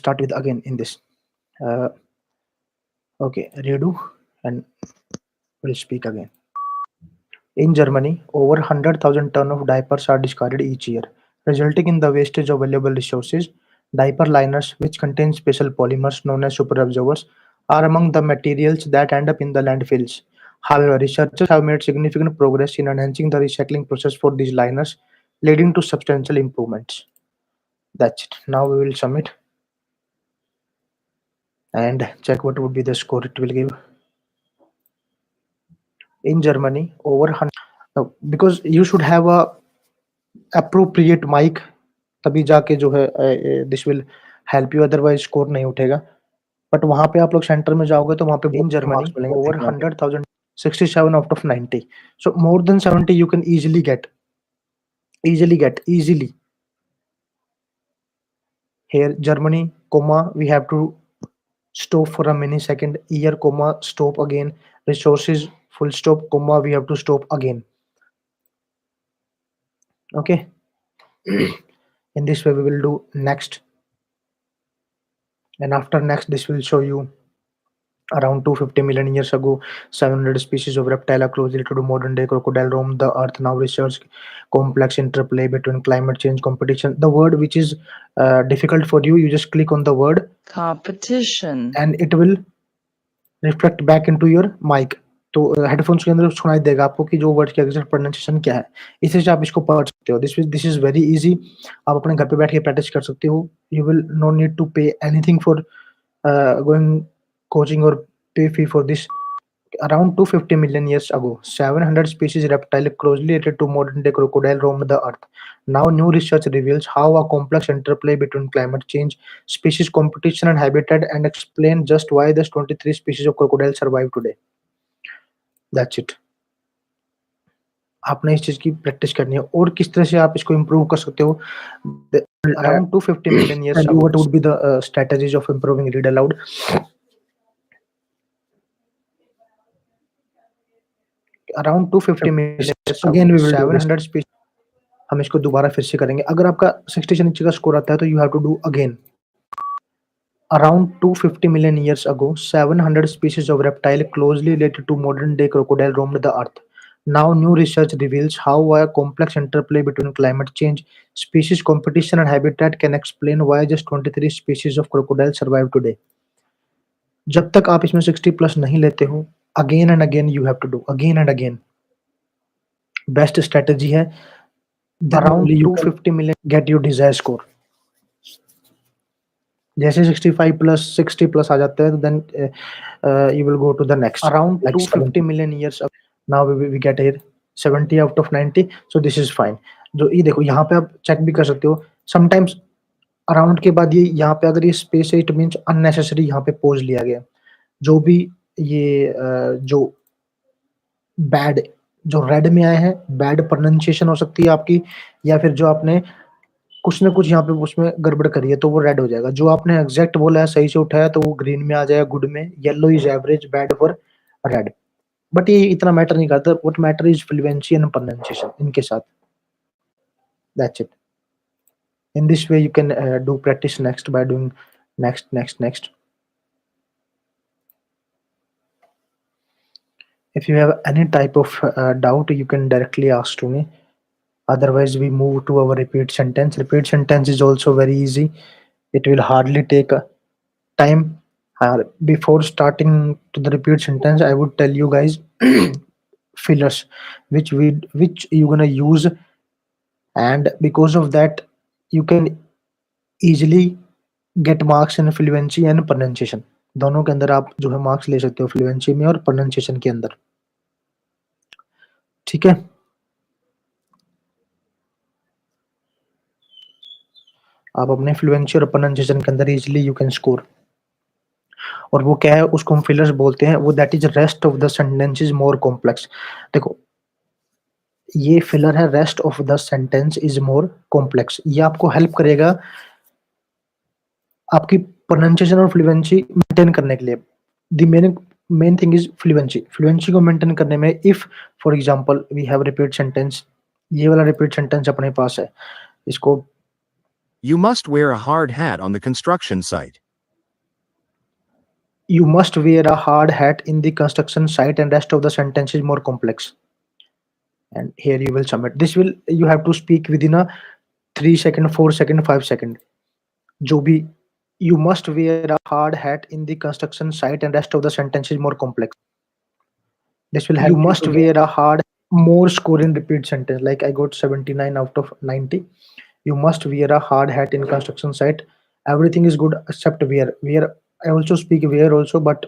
start with again in this. Uh, okay, redo, and we'll speak again. In Germany, over 100,000 tons of diapers are discarded each year, resulting in the wastage of valuable resources. Diaper liners, which contain special polymers known as superabsorbers, are among the materials that end up in the landfills. However, researchers have made significant progress in enhancing the recycling process for these liners, leading to substantial improvements. That's it. Now we will submit and check what would be the score it will give. In Germany, over 100, because you should have a appropriate mic, तभी जाके जो है this will help you, otherwise score नहीं उठेगा. But वहां पे आप लोग सेंटर में जाओगे तो वहां पे in Germany over 100,000, 67 out of 90. So more than 70 you can easily get easily. Here Germany, comma, we have to stop for a mini second. Year, comma, stop again. Resources, full stop, comma, we have to stop again. Okay. In this way we will do next, and after next this will show you around 250 million years ago 700 species of reptile are closely related to modern day crocodile roamed the earth. Now research complex interplay between climate change competition. The word which is difficult for you, you just click on the word competition and it will reflect back into your mic. तो headphones के अंदर सुनाई देगा आपको कि जो word की exact pronunciation क्या है. इसी से आप इसको पढ़ सकते हो. This is very easy. आप अपने घर पे बैठ के प्रैक्टिस कर सकते हो. You will no need to pay anything for going coaching or pay fee for this. Around 250 million years ago, 700 species reptile closely related to modern day crocodile roamed the earth. Now new research reveals how a complex interplay between climate change, species competition and habitat and explain just why the 23 species of crocodile survive today. That's it. आपने इस चीज की practice करनी है और किस तरह से आप इसको इम्प्रूव कर सकते हो. Around 250 million years ago, what would be the strategies of improving read aloud? Around 250 million years again we will 700 species. हम इसको दोबारा फिर से करेंगे. अगर आपका 60 से नीचे का स्कोर आता है तो you have to do again. Around 250 million years ago, 700 species of reptile closely related to modern day crocodile roamed the earth. Now new research reveals how a complex interplay between climate change, species competition and habitat can explain why just 23 species of crocodile survive today. जब तक आप इसमें 60 plus नहीं लेते हो, again and again you have to do again and again. Best strategy है. Around 250 million get your desire score. जैसे 65 plus 60 plus आ जाते हैं तो then you will go to the next. Around 250 million years now we get here 70 out of 90. So this is fine. जो ये देखो यहाँ पे आप चेक भी कर सकते हो. समटाइम्स अराउंड के बाद ये यहाँ पे अगर ये स्पेस है इट मींस अननेसेसरी यहाँ पे पोज लिया गया. जो भी ये जो बैड जो रेड में आए हैं बैड प्रोनाउंसिएशन हो सकती है आपकी, या फिर जो आपने कुछ ना कुछ यहाँ पे उसमें गड़बड़ करी है तो वो रेड हो जाएगा. जो आपने एग्जैक्ट बोला है सही से उठाया तो वो ग्रीन में आ जाएगा, गुड में. Yellow is average, bad for red. But ये इतना मैटर नहीं करता. What matter is fluency and pronunciation इनके साथ. That's it. In this way you can do practice next by doing next. If you have any type of doubt you can directly ask to me. Otherwise we move to our repeat sentence. Repeat sentence is also very easy. It will hardly take time. Before starting to the repeat sentence I would tell you guys fillers which you're gonna use, and because of that you can easily get marks in fluency and pronunciation. दोनों के अंदर आप जो है marks ले सकते हो, fluency में और प्रोनाउंसिएशन के अंदर. ठीक है. आप अपने फ्लुएंसी और प्रोनाउंसिएशन के अंदर इजीली यू कैन स्कोर. और वो क्या है उसको हम फिलर्स बोलते हैं. वो that is rest of the sentence is more complex. देखो ये फिलर है. Rest of the sentence is more complex. ये आपको हेल्प करेगा आपकी प्रोनाउंसिएशन और फ्लुएंसी मेंटेन करने के लिए. The main thing is fluency को मेंटेन करने में if for example we have repeat sentence. ये वाला रिपीट सेंटेंस अपने पास है. इसको You must wear a hard hat on the construction site. You must wear a hard hat in the construction site, and rest of the sentence is more complex. And here you will submit. This will you have to speak within a 3 second, 4 second, 5 second. जो भी you must wear a hard hat in the construction site, and rest of the sentence is more complex. This will help you must wear a hard more score in repeat sentence. Like I got 79 out of 90. You must wear a hard hat in construction site. Everything is good except wear. Wear I also speak wear also, but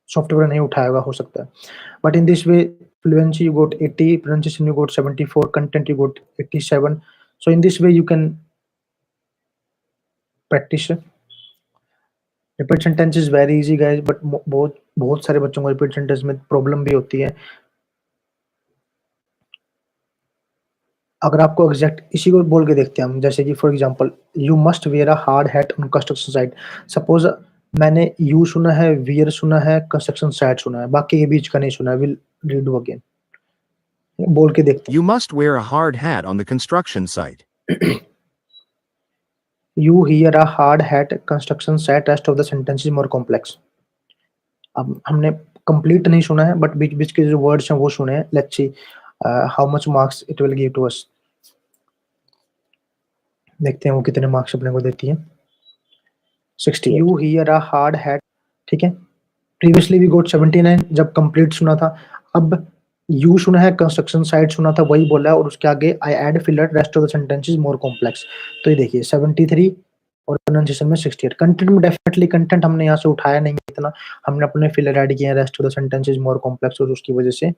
software नहीं उठाएगा हो सकता है. But in this way, fluency you got 80, pronunciation you got 74, content you got 87. So in this way you can practice. Repeat sentence is very easy guys, but बहुत बहुत सारे बच्चों को रिपीट सेंटेंस में प्रॉब्लम भी होती है. अगर आपको एग्जैक्ट इसी को बोल के देखते हैं हम, जैसे कि for example you must where a hard hat on construction site. Suppose मैंने यू सुना है, वियर सुना है, कंस्ट्रक्शन साइट सुना है, बाकी के बीच का नहीं सुना है. विल रीडू अगेन, बोल के देखते हैं. You must wear a hard hat on the construction site. You hear a hard hat construction site. Rest of the sentence is more complex. अब हमने कंप्लीट नहीं सुना है, बट बीच बीच के जो वर्ड्स हैं वो सुने हैं. Let's see how much marks it will give to us. देखते हैं वो कितने मार्क्स अपने को देती है. 60. You hear a hard hat. ठीक है. प्रीवियसली वी गोट 79 जब कंप्लीट सुना था. अब यू सुना है, कंस्ट्रक्शन साइट सुना था, वही बोला है, और उसके आगे I add filler. Rest of the sentence is more complex. तो ये देखिए 73 और प्रोनाउंसिएशन में 68. कंटेंट में डेफिनेटली कंटेंट हमने यहाँ से उठाया नहीं इतना, हमने अपने फिलर ऐड किए हैं. Rest of the sentence is more complex, और उसकी वजह से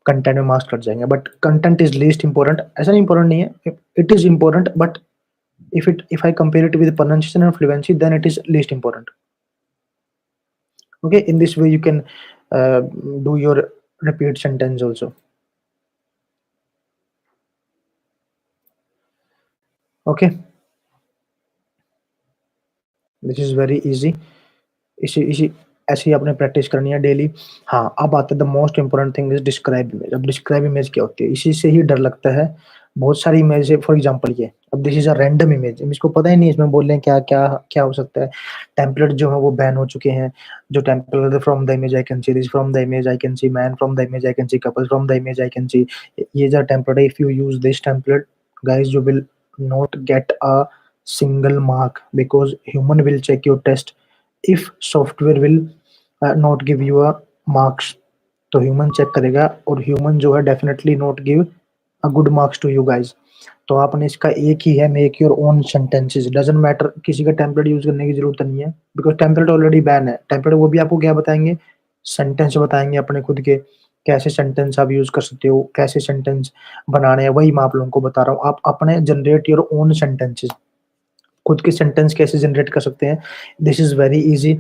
कंटेंट में मार्क्स कट जाएंगे. But content is least important. ऐसा नहीं इंपॉर्टेंट नहीं है, it is important, but if I compare it with pronunciation and fluency, then it is least important. Okay, in this way you can do your repeat sentence also. Okay, this is very easy. इसी ऐसे ही आपने practice करनी है daily. हाँ, अब आता है the most important thing is describe image. अब डिस्क्राइब इमेज क्या होती है, इसी से ही डर लगता है. बहुत सारी इमेज है. फॉर एग्जांपल ये, अब this is a random image. इसको पता ही नहीं इसमें बोल रहे हैं क्या क्या क्या हो सकता है. टेम्पलेट जो है वो बैन हो चुके हैं. जो template from the image I can see this, from the image I can C man, from the image I can C couple, from the image I can सी. ये जो टेम्पलेट है, if you use this template guys, you will not get a single mark, because human will check your test. If software will not give you a marks, तो human check करेगा, और human जो है definitely not give a good marks to you guys. तो आपने इसका एक ही है, make your own sentences. Doesn't matter, किसी का टेम्पलेट यूज करने की जरूरत नहीं है, बिकॉज टेम्पलेट ऑलरेडी बैन है. टेम्पलेट वो भी आपको क्या बताएंगे, सेंटेंस बताएंगे अपने खुद के, कैसे सेंटेंस आप यूज कर सकते हो, कैसे सेंटेंस बनाने हैं, वही मैं आप लोगों को बता रहा हूँ. आप अपने जनरेट योर ओन सेंटेंसेस, खुद के सेंटेंस कैसे जनरेट कर सकते हैं. This is very easy.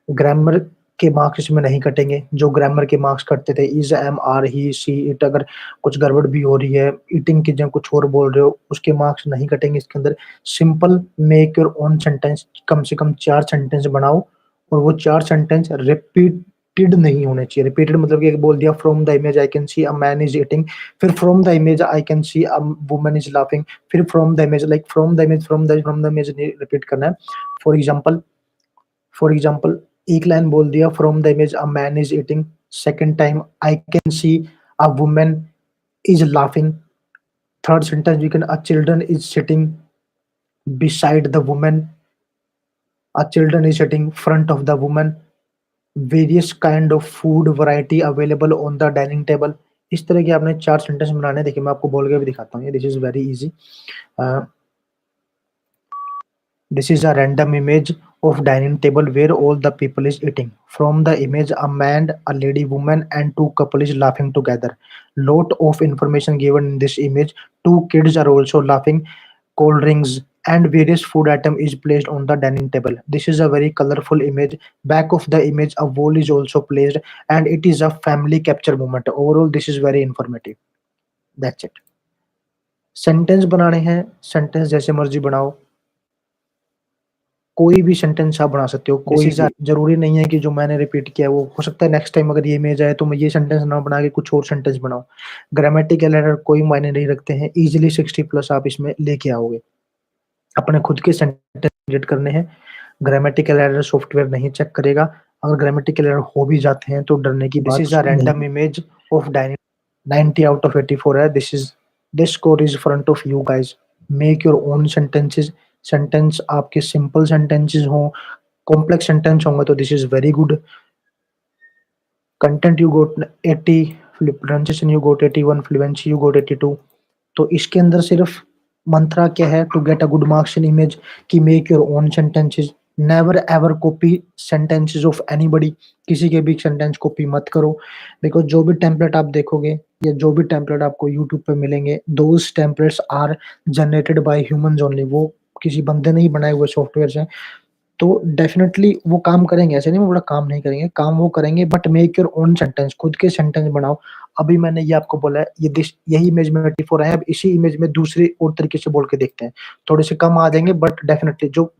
Grammar के मार्क्स इसमें नहीं कटेंगे. जो ग्रामर के मार्क्स कटते थे, is, am, are, he, she, it, अगर कुछ गड़बड़ भी हो रही है, ईटिंग की जगह कुछ और बोल रहे हो, उसके मार्क्स नहीं कटेंगे इसके अंदर. Simple make your own sentence. कम से कम 4 सेंटेंस बनाओ, और वो 4 सेंटेंस रिपीटेड नहीं होने चाहिए. रिपीटेड मतलब कि बोल दिया from the image I can see a man is eating, फिर from the image I can see a woman is laughing, फिर from the image, like from the image repeat करना है. फॉर एग्जाम्पल एक line बोल दिया from the image a man is eating, second time I can see a woman is laughing, third sentence we can a children is sitting beside the woman, a children is sitting front of the woman, various kind of food variety available on the dining table. इस तरह के आपने 4 sentence बनाने. देखिए मैं आपको बोल के भी दिखाता हूँ. This is very easy. This is a random image of dining table where all the people is eating. From the image, a man, a lady, woman, and 2 couple is laughing together. Lot of information given in this image. 2 kids are also laughing. Cold drinks and various food item is placed on the dining table. This is a very colorful image. Back of the image, a wall is also placed, and it is a family capture moment. Overall, this is very informative. That's it. Sentence बनाने हैं, sentence जैसे मर्जी बनाओ. कोई भी sentence आप बना सकते हो. कोई जरूरी नहीं है कि जो मैंने रिपीट किया है वो. हो सकता है नेक्स्ट टाइम अगर ये इमेज आए तो मैं ये सेंटेंस ना बना के कुछ और सेंटेंस बनाऊं. ग्रामेटिकल एरर कोई मायने नहीं रखते हैं. इजीली 60 प्लस आप इसमें लेके आओगे. अपने खुद के सेंटेंस क्रिएट करने हैं। ग्रामेटिकल एरर सॉफ्टवेयर नहीं चेक करेगा। अगर ग्रामेटिकल एरर हो भी जाते हैं तो डरने की बात this is a random image of 90 out of 84 है। This score is front of you guys. Make your own sentences. Sentence आपके सिंपल सेंटेंसेस हो, कॉम्प्लेक्स सेंटेंस होंगे तो this is very good. Content you got 80, pronunciation you got 81, fluency you got 82। तो इसके अंदर सिर्फ मंत्रा क्या है to get a good marks in image कि make your own sentences. Never ever copy sentences of anybody. किसी के भी सेंटेंस कॉपी मत करो, बिकॉज जो भी टेम्पलेट आप देखोगे या जो भी टेम्पलेट आपको यूट्यूब पे मिलेंगे, those templates are generated by humans only. वो किसी बंदे ने ही बनाए हुए सॉफ्टवेयर हैं। तो डेफिनेटली वो काम करेंगे, ऐसे नहीं वो बड़ा काम नहीं करेंगे, काम वो करेंगे, but make your own sentence, खुद के सेंटेंस बनाओ। अभी मैंने ये आपको बोला है, यही इमेज में 84 है। अब इसी इमेज में दूसरे और तरीके से बोल के देखते हैं, थोड़े से कम आ जाएंगे बट डेफिनेटली जो